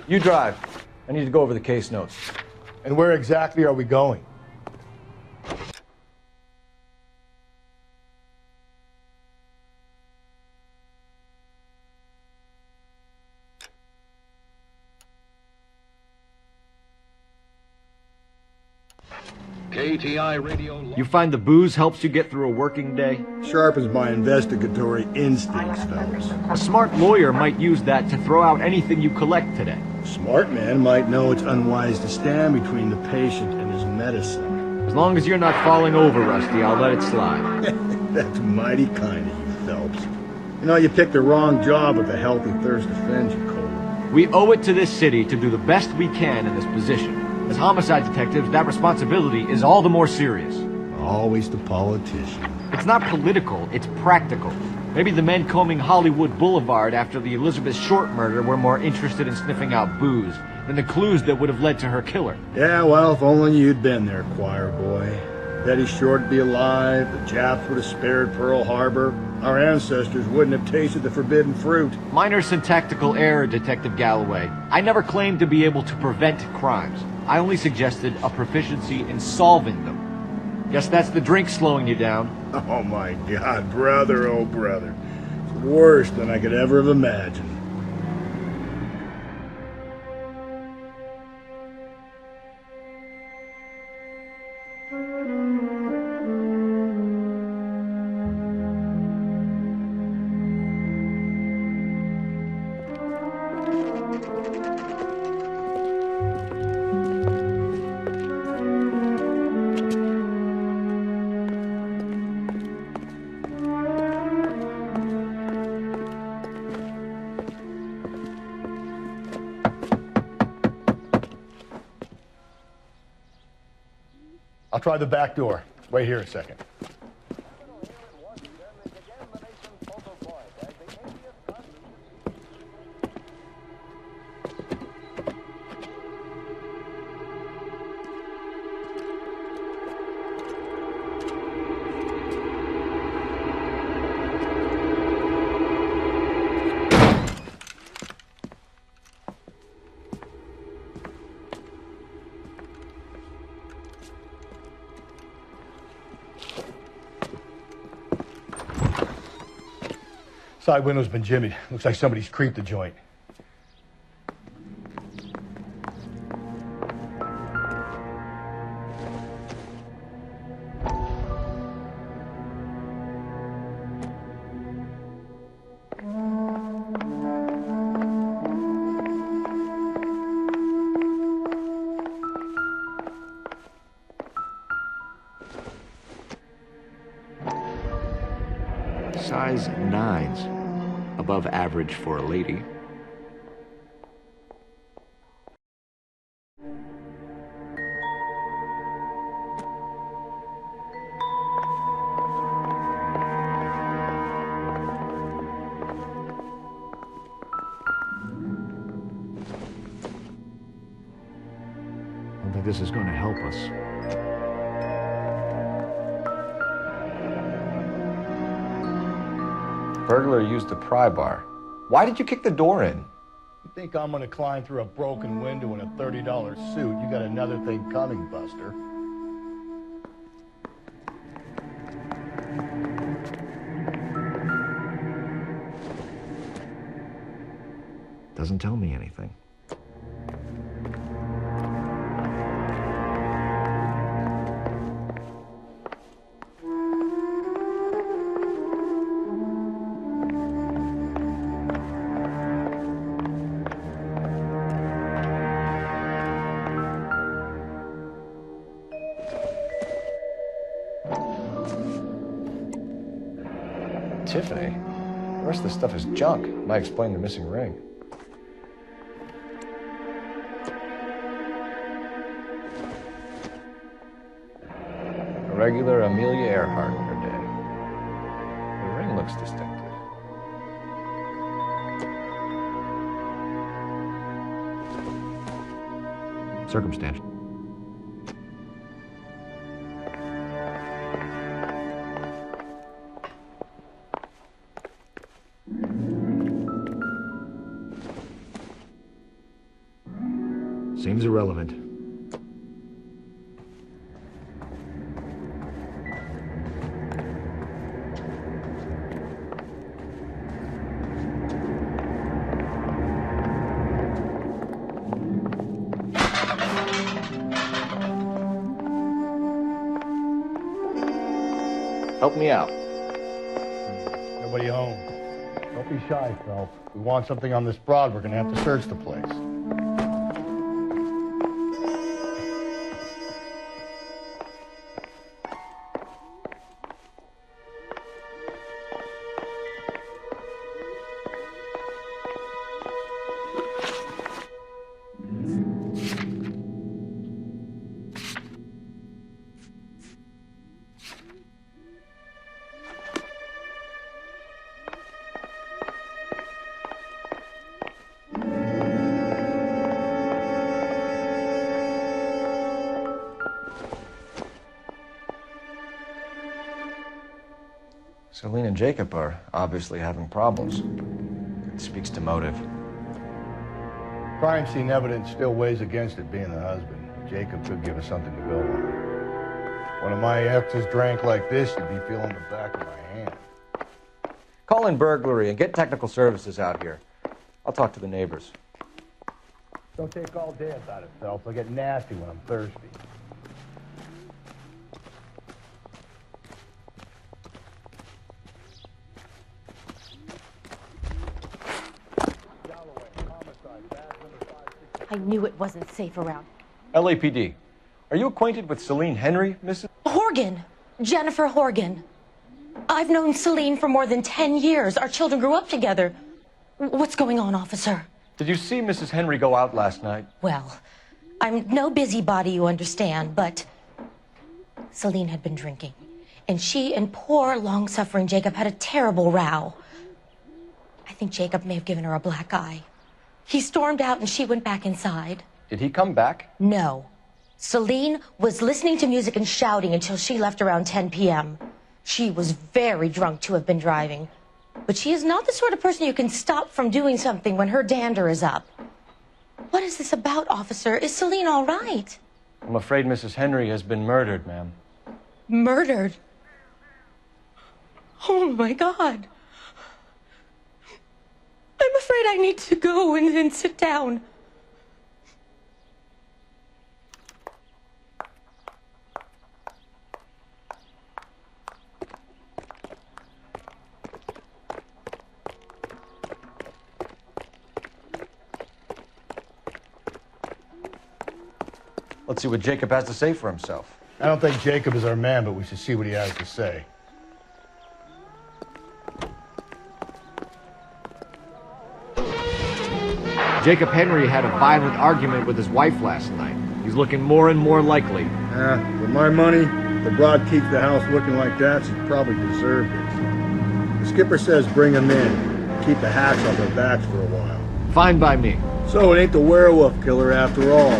You drive. I need to go over the case notes. And where exactly are we going? KTI radio. You find the booze helps you get through a working day? Sharpens my investigatory instincts, fellas. A smart lawyer might use that to throw out anything you collect today. A smart man might know it's unwise to stand between the patient and his medicine. As long as you're not falling over, Rusty, I'll let it slide. That's mighty kind of you, Phelps. You know, you picked the wrong job if a healthy thirst offends you, Cole. We owe it to this city to do the best we can in this position. As homicide detectives, that responsibility is all the more serious. Always the politician. It's not political, it's practical. Maybe the men combing Hollywood Boulevard after the Elizabeth Short murder were more interested in sniffing out booze than the clues that would have led to her killer. Yeah, well, if only you'd been there, choir boy. Betty Short'd be alive, the Japs would have spared Pearl Harbor, our ancestors wouldn't have tasted the forbidden fruit. Minor syntactical error, Detective Galloway. I never claimed to be able to prevent crimes. I only suggested a proficiency in solving them. Guess that's the drink slowing you down. Oh my God, brother, oh brother. It's worse than I could ever have imagined. I'll try the back door. Wait here a second. Side window's been jimmied. Looks like somebody's creeped the joint. Size 9s. Above average for a lady. I don't think this is going to help us. Burglar used the pry bar. Why did you kick the door in? You think I'm gonna climb through a broken window in a $30 suit? You got another thing coming, Buster. Doesn't tell me anything. Tiffany? The rest of the stuff is junk. Might explain the missing ring. A regular Amelia Earhart in her day. The ring looks distinctive. Circumstantial. Seems irrelevant. Help me out. Nobody home. Don't be shy, Phelps. If we want something on this broad, we're gonna have to search the place. Celine and Jacob are obviously having problems. It speaks to motive. Crime scene evidence still weighs against it being the husband. Jacob could give us something to go on. One of my exes drank like this, you'd be feeling the back of my hand. Call in burglary and get technical services out here. I'll talk to the neighbors. Don't take all day about it, Phelps. I get nasty when I'm thirsty. I knew it wasn't safe around. LAPD. Are you acquainted with Celine Henry, Mrs.? Horgan. Jennifer Horgan. I've known Celine for more than 10 years. Our children grew up together. What's going on, officer? Did you see Mrs. Henry go out last night? Well, I'm no busybody, you understand, but Celine had been drinking. And she and poor, long-suffering Jacob had a terrible row. I think Jacob may have given her a black eye. He stormed out and she went back inside. Did he come back? No. Celine was listening to music and shouting until she left around 10 p.m. She was very drunk to have been driving. But she is not the sort of person you can stop from doing something when her dander is up. What is this about, officer? Is Celine all right? I'm afraid Mrs. Henry has been murdered, ma'am. Murdered? Oh, my God. I'm afraid I need to go and sit down. Let's see what Jacob has to say for himself. I don't think Jacob is our man, but we should see what he has to say. Jacob Henry had a violent argument with his wife last night. He's looking more and more likely. For my money, the broad keeps the house looking like that, she probably deserved it. The skipper says bring him in. Keep the hacks off their backs for a while. Fine by me. So it ain't the werewolf killer after all.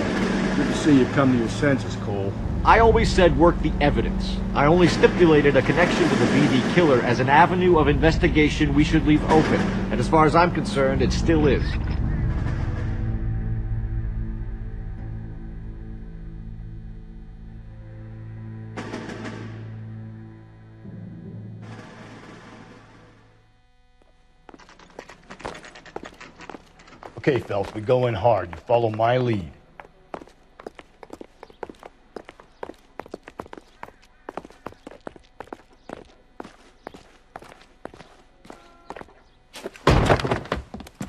Good to see you come to your senses, Cole. I always said work the evidence. I only stipulated a connection with the BD killer as an avenue of investigation we should leave open. And as far as I'm concerned, it still is. Okay, Phelps, we go in hard. You follow my lead.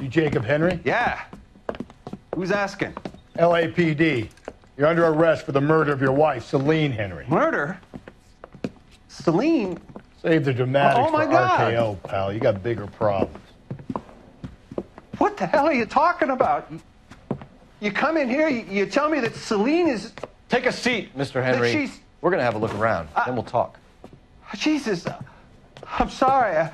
You Jacob Henry? Yeah. Who's asking? LAPD. You're under arrest for the murder of your wife, Celine Henry. Murder? Celine? Save the dramatics Oh, my for God. RKO, pal. You got bigger problems. What the hell are you talking about? You come in here, you tell me that Celine is... Take a seat, Mr. Henry. she's- We're gonna have a look around, then we'll talk. Jesus, I'm sorry.